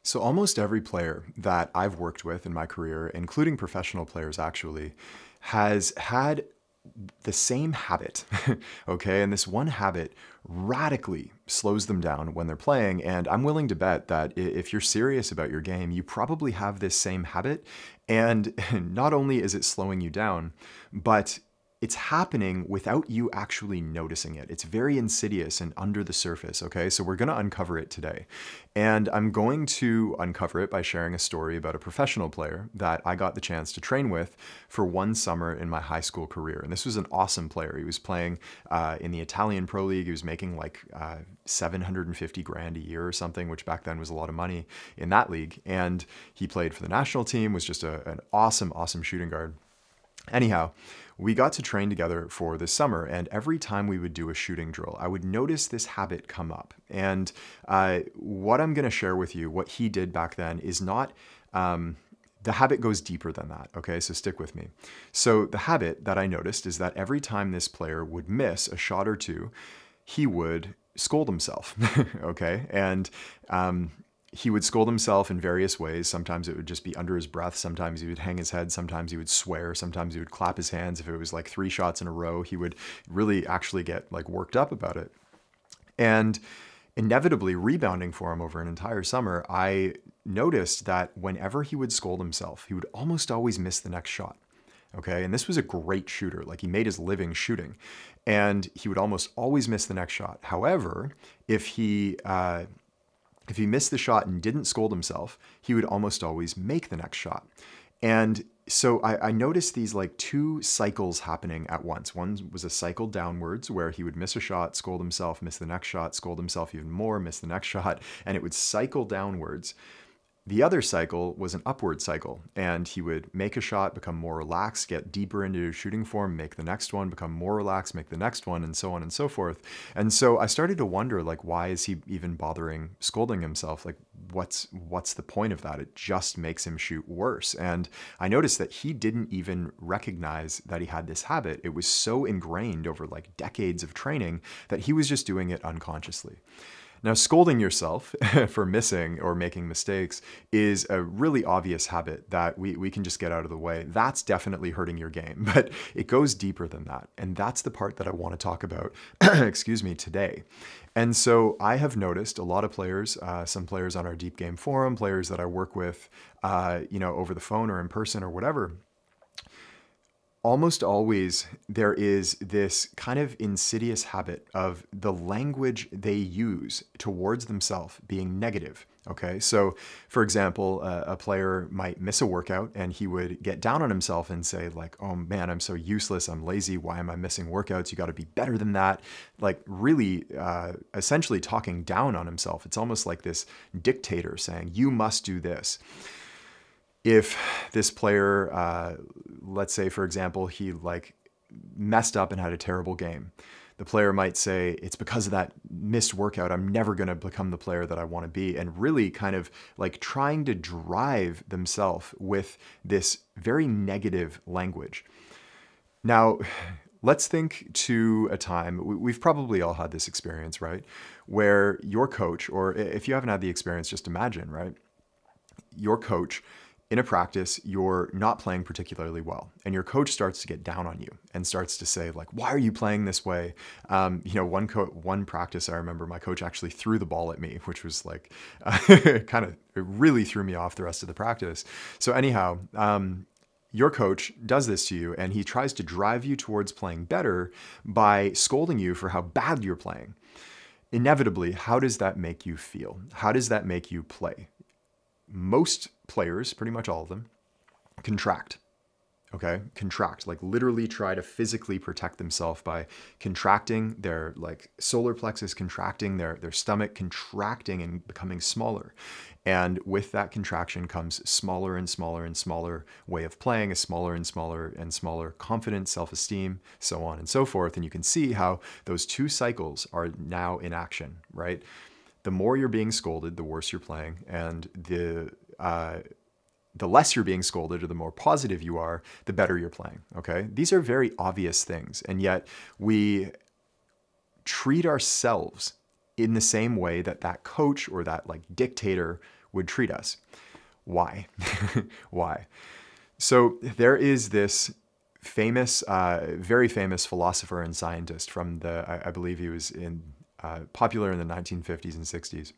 So almost every player that I've worked with in my career, including professional players actually, has had the same habit, okay? And this one habit radically slows them down when they're playing. And I'm willing to bet that if you're serious about your game, you probably have this same habit. And not only is it slowing you down, but it's happening without you actually noticing it. It's very insidious and under the surface, okay? So we're gonna uncover it today. And I'm going to uncover it by sharing a story about a professional player that I got the chance to train with for one summer in my high school career. And this was an awesome player. He was playing in the Italian Pro League. He was making like 750 grand a year or something, which back then was a lot of money in that league. And he played for the national team, was just an awesome, awesome shooting guard. Anyhow, we got to train together for this summer, and every time we would do a shooting drill, I would notice this habit come up. And what I'm going to share with you, what he did back then, is not, the habit goes deeper than that, okay? So stick with me. So the habit that I noticed is that every time this player would miss a shot or two, he would scold himself, okay? And he would scold himself in various ways. Sometimes it would just be under his breath. Sometimes he would hang his head. Sometimes he would swear. Sometimes he would clap his hands. If it was like 3 shots in a row, he would really actually get like worked up about it. And inevitably rebounding for him over an entire summer, I noticed that whenever he would scold himself, he would almost always miss the next shot. Okay. And this was a great shooter. Like he made his living shooting, and he would almost always miss the next shot. However, if he missed the shot and didn't scold himself, he would almost always make the next shot. And so I noticed these like 2 cycles happening at once. One was a cycle downwards where he would miss a shot, scold himself, miss the next shot, scold himself even more, miss the next shot, and it would cycle downwards. The other cycle was an upward cycle, and he would make a shot, become more relaxed, get deeper into shooting form, make the next one, become more relaxed, make the next one, and so on and so forth. And so I started to wonder, like, why is he even bothering scolding himself? Like, what's the point of that? It just makes him shoot worse. And I noticed that he didn't even recognize that he had this habit. It was so ingrained over like decades of training that he was just doing it unconsciously. Now, scolding yourself for missing or making mistakes is a really obvious habit that we can just get out of the way. That's definitely hurting your game, but it goes deeper than that. And that's the part that I want to talk about, excuse me, today. And so I have noticed a lot of players, some players on our Deep Game forum, players that I work with, over the phone or in person or whatever. Almost always there is this kind of insidious habit of the language they use towards themselves being negative. Okay, so for example, a player might miss a workout and he would get down on himself and say like, oh man, I'm so useless, I'm lazy, why am I missing workouts? You got to be better than that. Like really essentially talking down on himself. It's almost like this dictator saying, you must do this. If this player, let's say, for example, he like messed up and had a terrible game, the player might say, it's because of that missed workout, I'm never going to become the player that I want to be. And really kind of like trying to drive themselves with this very negative language. Now, let's think to a time, we've probably all had this experience, right? Where your coach, or if you haven't had the experience, just imagine, right? Your coach, in a practice, you're not playing particularly well, and your coach starts to get down on you and starts to say like, why are you playing this way? One practice, I remember my coach actually threw the ball at me, which was like, it really threw me off the rest of the practice. So anyhow, your coach does this to you, and he tries to drive you towards playing better by scolding you for how bad you're playing. Inevitably, how does that make you feel? How does that make you play? Most players, pretty much all of them, contract. Okay, contract, like literally try to physically protect themselves by contracting their like solar plexus, contracting their stomach, contracting and becoming smaller. And with that contraction comes smaller and smaller and smaller way of playing, a smaller and smaller and smaller confidence, self-esteem, so on and so forth. And you can see how those 2 cycles are now in action, right? The more you're being scolded, the worse you're playing, and the less you're being scolded or the more positive you are, the better you're playing, okay? These are very obvious things, and yet we treat ourselves in the same way that that coach or that like dictator would treat us. Why? Why? So there is this famous, very famous philosopher and scientist from I believe he was popular in the 1950s and 60s,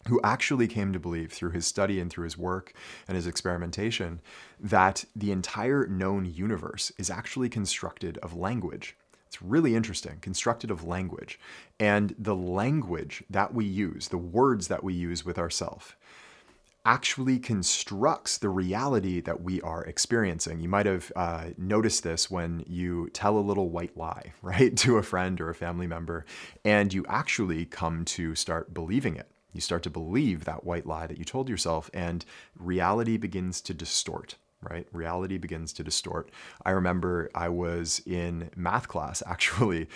who actually came to believe through his study and through his work and his experimentation that the entire known universe is actually constructed of language. It's really interesting, constructed of language. And the language that we use, the words that we use with ourselves, actually constructs the reality that we are experiencing. You might have noticed this when you tell a little white lie, right, to a friend or a family member, and you actually come to start believing it. You start to believe that white lie that you told yourself, and reality begins to distort, right? Reality begins to distort. I remember I was in math class, actually,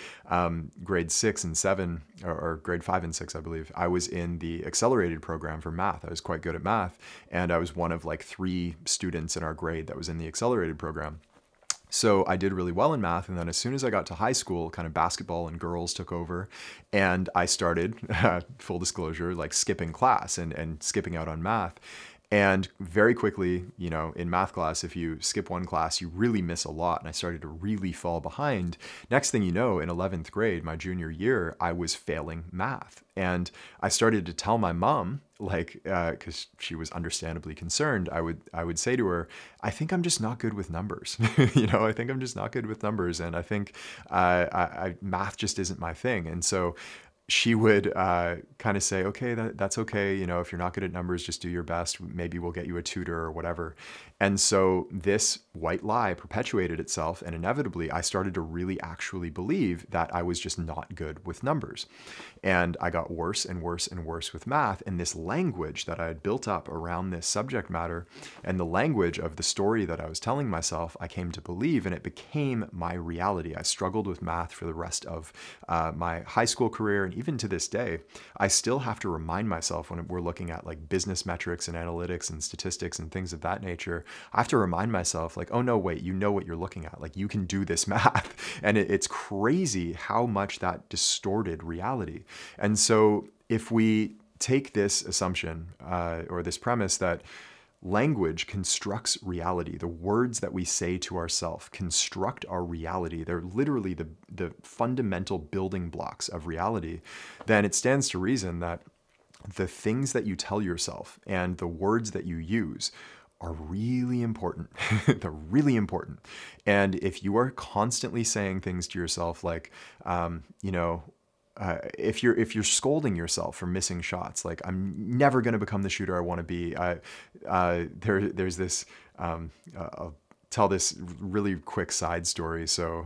grade 6 and 7, or grade 5 and 6, I believe. I was in the accelerated program for math. I was quite good at math, and I was one of like 3 students in our grade that was in the accelerated program. So I did really well in math, and then as soon as I got to high school, kind of basketball and girls took over, and I started, full disclosure, like skipping class and skipping out on math. And very quickly, you know, in math class, if you skip one class, you really miss a lot. And I started to really fall behind. Next thing you know, in 11th grade, my junior year, I was failing math. And I started to tell my mom, like, because she was understandably concerned, I would say to her, I think I'm just not good with numbers. You know, I think I'm just not good with numbers. And I think math just isn't my thing. And so she would kind of say, okay, that's okay. You know, if you're not good at numbers, just do your best. Maybe we'll get you a tutor or whatever. And so this white lie perpetuated itself. And inevitably, I started to really actually believe that I was just not good with numbers. And I got worse and worse and worse with math. And this language that I had built up around this subject matter and the language of the story that I was telling myself, I came to believe, and it became my reality. I struggled with math for the rest of my high school career. And even to this day, I still have to remind myself when we're looking at like business metrics and analytics and statistics and things of that nature, I have to remind myself like, oh no, wait, you know what you're looking at. Like you can do this math. And it's crazy how much that distorted reality. And so if we take this assumption or this premise that language constructs reality, the words that we say to ourselves construct our reality, they're literally the fundamental building blocks of reality, then it stands to reason that the things that you tell yourself and the words that you use are really important. They're really important. And if you are constantly saying things to yourself like, you know, if you're scolding yourself for missing shots, like I'm never going to become the shooter I want to be. There's this. I'll tell this really quick side story. So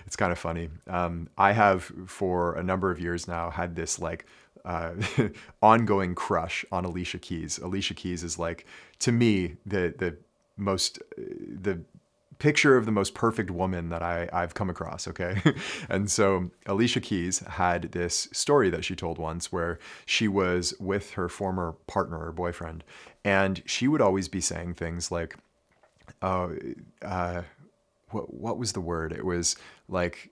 it's kind of funny. I have for a number of years now had this like ongoing crush on Alicia Keys. Alicia Keys is like, to me, the picture of the most perfect woman that I've come across, okay? And so Alicia Keys had this story that she told once where she was with her former partner or boyfriend, and she would always be saying things like, what was the word? It was like,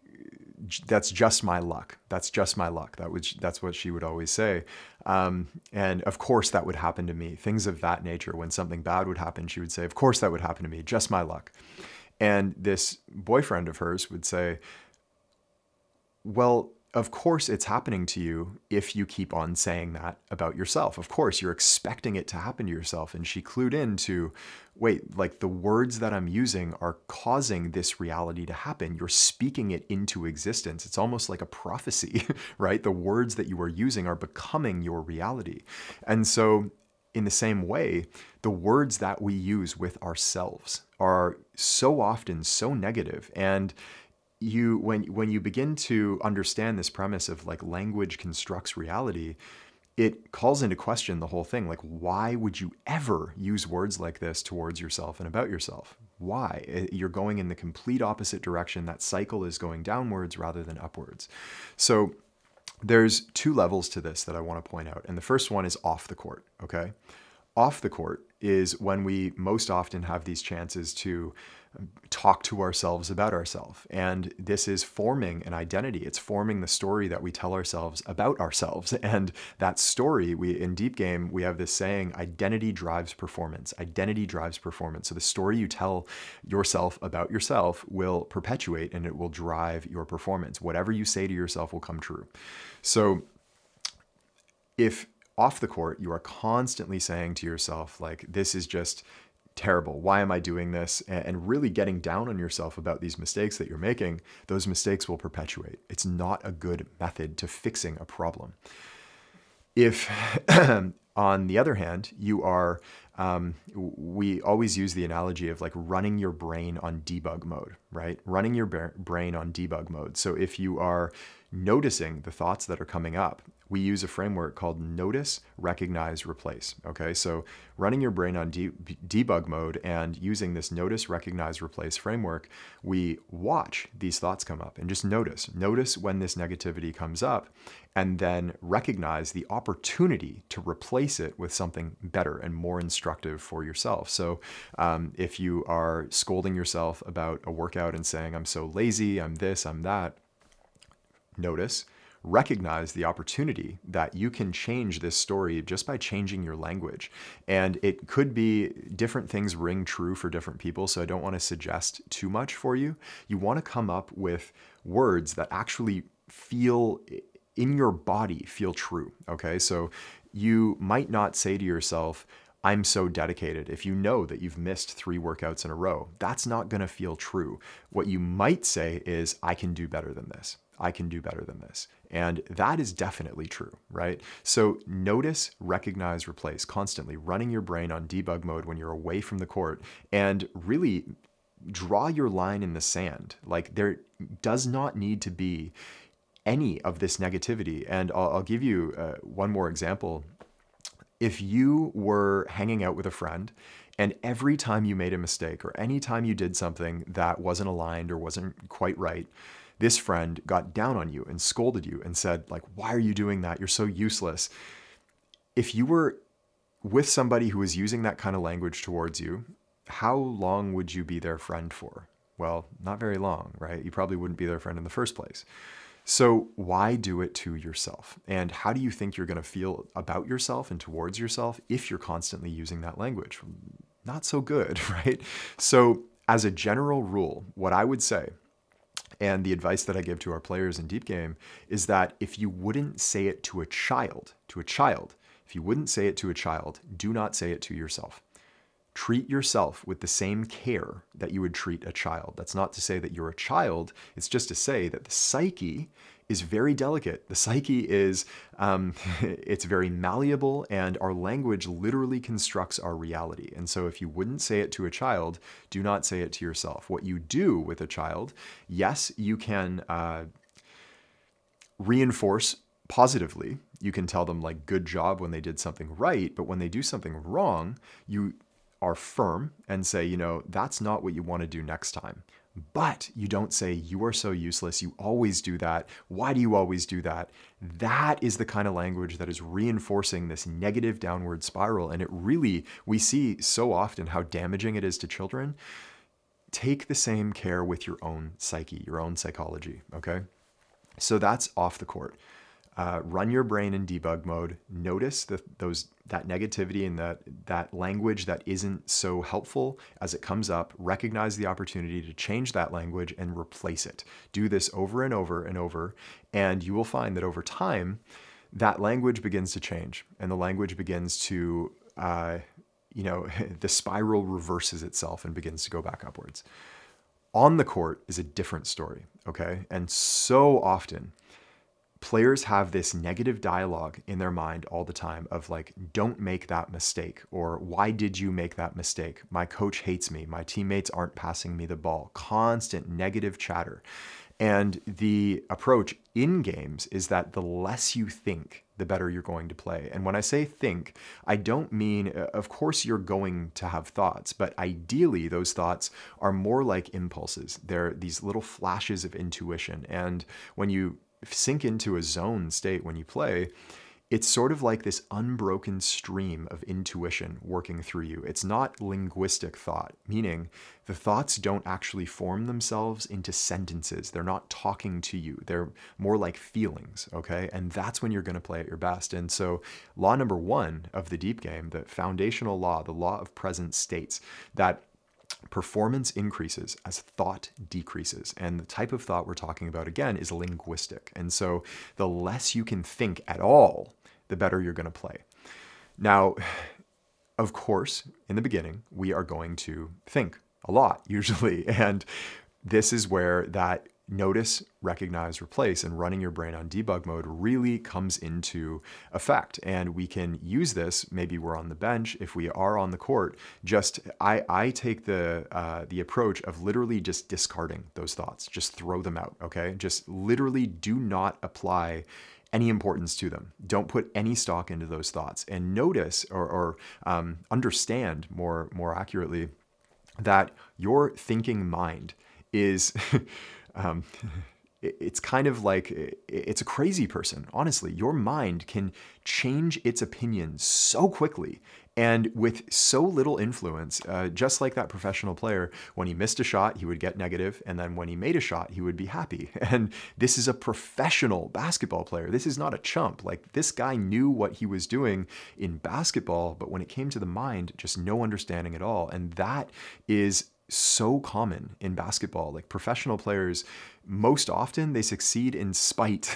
that's just my luck. That's just my luck. That's what she would always say. And of course that would happen to me. Things of that nature. When something bad would happen, she would say, of course that would happen to me. Just my luck. And this boyfriend of hers would say, well, of course it's happening to you if you keep on saying that about yourself. Of course, you're expecting it to happen to yourself. And she clued into, wait, like the words that I'm using are causing this reality to happen. You're speaking it into existence. It's almost like a prophecy, right? The words that you are using are becoming your reality. And so in the same way, the words that we use with ourselves are so often so negative. And when you begin to understand this premise of like language constructs reality, it calls into question the whole thing. Like, why would you ever use words like this towards yourself and about yourself? Why? You're going in the complete opposite direction. That cycle is going downwards rather than upwards. So there's 2 levels to this that I want to point out. And the first one is off the court, okay? Off the court is when we most often have these chances to talk to ourselves about ourselves. And this is forming an identity. It's forming the story that we tell ourselves about ourselves. And that story, in Deep Game, we have this saying, identity drives performance. Identity drives performance. So the story you tell yourself about yourself will perpetuate and it will drive your performance. Whatever you say to yourself will come true. So if off the court, you are constantly saying to yourself, like, this is just terrible. Why am I doing this? And really getting down on yourself about these mistakes that you're making, those mistakes will perpetuate. It's not a good method to fixing a problem. If, on the other hand, you are, we always use the analogy of like running your brain on debug mode, right? Running your brain on debug mode. So if you are noticing the thoughts that are coming up, we use a framework called notice, recognize, replace. Okay, so running your brain on debug mode and using this notice, recognize, replace framework, we watch these thoughts come up and just notice when this negativity comes up, and then recognize the opportunity to replace it with something better and more instructive for yourself. So if you are scolding yourself about a workout and saying, I'm so lazy, I'm this, I'm that, notice, recognize the opportunity that you can change this story just by changing your language. And it could be different things ring true for different people, so I don't want to suggest too much for you. You want to come up with words that actually feel in your body, feel true, okay? So you might not say to yourself, I'm so dedicated. If you know that you've missed 3 workouts in a row, that's not going to feel true. What you might say is, I can do better than this. I can do better than this. And that is definitely true, right? So notice, recognize, replace, constantly running your brain on debug mode when you're away from the court, and really draw your line in the sand. Like, there does not need to be any of this negativity. And I'll give you one more example. If you were hanging out with a friend and every time you made a mistake or any time you did something that wasn't aligned or wasn't quite right, this friend got down on you and scolded you and said, like, why are you doing that? You're so useless. If you were with somebody who was using that kind of language towards you, how long would you be their friend for? Well, not very long, right? You probably wouldn't be their friend in the first place. So why do it to yourself? And how do you think you're going to feel about yourself and towards yourself if you're constantly using that language? Not so good, right? So as a general rule, what I would say, and the advice that I give to our players in Deep Game, is that if you wouldn't say it to a child, if you wouldn't say it to a child, do not say it to yourself. Treat yourself with the same care that you would treat a child. That's not to say that you're a child. It's just to say that the psyche is very delicate. The psyche is, it's very malleable, and our language literally constructs our reality. And so if you wouldn't say it to a child, do not say it to yourself. What you do with a child, yes, you can reinforce positively. You can tell them, like, good job when they did something right, but when they do something wrong, you are firm and say, you know, that's not what you want to do next time. But you don't say, you are so useless, you always do that. Why do you always do that? That is the kind of language that is reinforcing this negative downward spiral. And it really, we see so often how damaging it is to children. Take the same care with your own psyche, your own psychology, okay? So that's off the court. Run your brain in debug mode. Notice that negativity and that language that isn't so helpful as it comes up. Recognize the opportunity to change that language and replace it. Do this over and over and over, and you will find that over time, that language begins to change, and the language begins to, the spiral reverses itself and begins to go back upwards. On the court is a different story, okay? And so often, players have this negative dialogue in their mind all the time of, like, don't make that mistake, or why did you make that mistake? My coach hates me. My teammates aren't passing me the ball. Constant negative chatter. And the approach in games is that the less you think, the better you're going to play. And when I say think, I don't mean, of course you're going to have thoughts, but ideally those thoughts are more like impulses. They're these little flashes of intuition. And when you sink into a zone state when you play, it's sort of like this unbroken stream of intuition working through you. It's not linguistic thought, meaning the thoughts don't actually form themselves into sentences. They're not talking to you. They're more like feelings, okay? And that's when you're going to play at your best. And so law number 1 of the deep game, the foundational law, the law of presence, states that performance increases as thought decreases. And the type of thought we're talking about, again, is linguistic. And so the less you can think at all, the better you're going to play. Now, of course, in the beginning, we are going to think a lot, usually. And this is where that notice, recognize, replace, and running your brain on debug mode really comes into effect. And we can use this, maybe we're on the bench, if we are on the court, I take the approach of literally just discarding those thoughts, just throw them out, okay? Just literally do not apply any importance to them. Don't put any stock into those thoughts, and notice or understand more accurately that your thinking mind is it's kind of like, it's a crazy person. Honestly, your mind can change its opinion so quickly and with so little influence. Just like that professional player, when he missed a shot, he would get negative, and then when he made a shot, he would be happy. And this is a professional basketball player. This is not a chump. Like, this guy knew what he was doing in basketball, but when it came to the mind, just no understanding at all. And that is so common in basketball. Like, professional players, most often they succeed in spite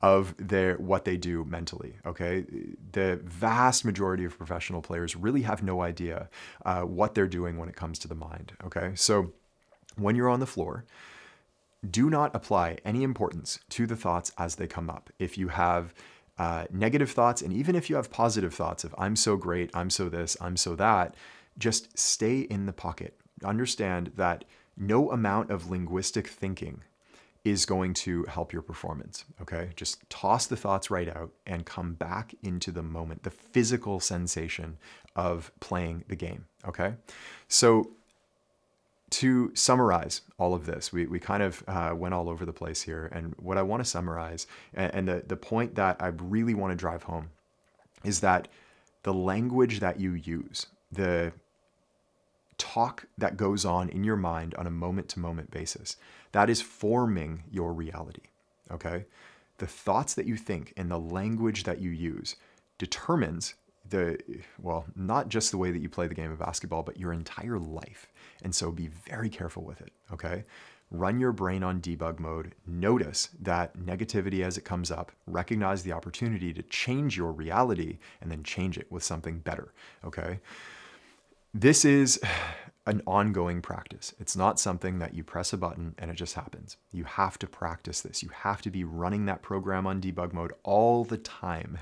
of what they do mentally, okay? The vast majority of professional players really have no idea what they're doing when it comes to the mind, okay? So when you're on the floor, do not apply any importance to the thoughts as they come up. If you have negative thoughts, and even if you have positive thoughts of I'm so great, I'm so this, I'm so that, just stay in the pocket. Understand that no amount of linguistic thinking is going to help your performance, okay? Just toss the thoughts right out and come back into the moment, the physical sensation of playing the game, okay? So to summarize all of this, we kind of went all over the place here, and what I want to summarize, and the point that I really want to drive home, is that the language that you use, the talk that goes on in your mind on a moment-to-moment basis, that is forming your reality, okay? The thoughts that you think and the language that you use determines not just the way that you play the game of basketball, but your entire life. And so be very careful with it, okay? Run your brain on debug mode. Notice that negativity as it comes up. Recognize the opportunity to change your reality and then change it with something better, okay? This is an ongoing practice. It's not something that you press a button and it just happens. You have to practice this. You have to be running that program on debug mode all the time.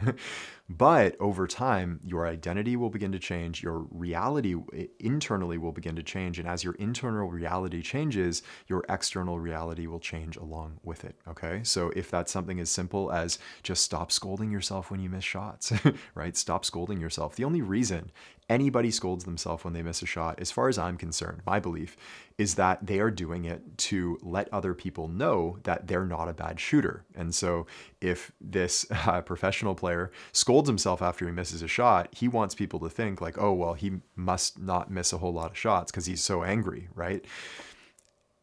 But over time, your identity will begin to change. Your reality internally will begin to change. And as your internal reality changes, your external reality will change along with it. Okay. So if that's something as simple as just stop scolding yourself when you miss shots, right? Stop scolding yourself. The only reason anybody scolds themselves when they miss a shot, as far as I'm concerned, my belief is that they are doing it to let other people know that they're not a bad shooter. And so if this professional player scolds himself after he misses a shot, he wants people to think like, oh, well, he must not miss a whole lot of shots because he's so angry, right?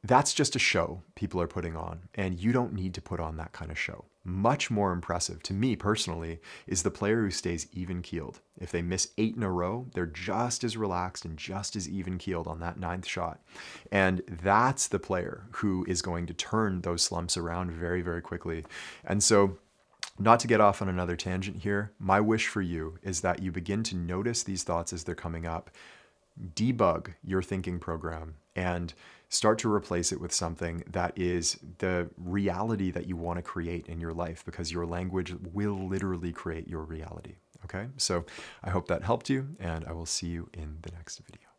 That's just a show people are putting on, and you don't need to put on that kind of show. Much more impressive to me personally is the player who stays even-keeled. If they miss 8 in a row, they're just as relaxed and just as even-keeled on that 9th shot. And that's the player who is going to turn those slumps around very, very quickly. And so, not to get off on another tangent here, my wish for you is that you begin to notice these thoughts as they're coming up, debug your thinking program, and start to replace it with something that is the reality that you want to create in your life, because your language will literally create your reality. Okay, so I hope that helped you, and I will see you in the next video.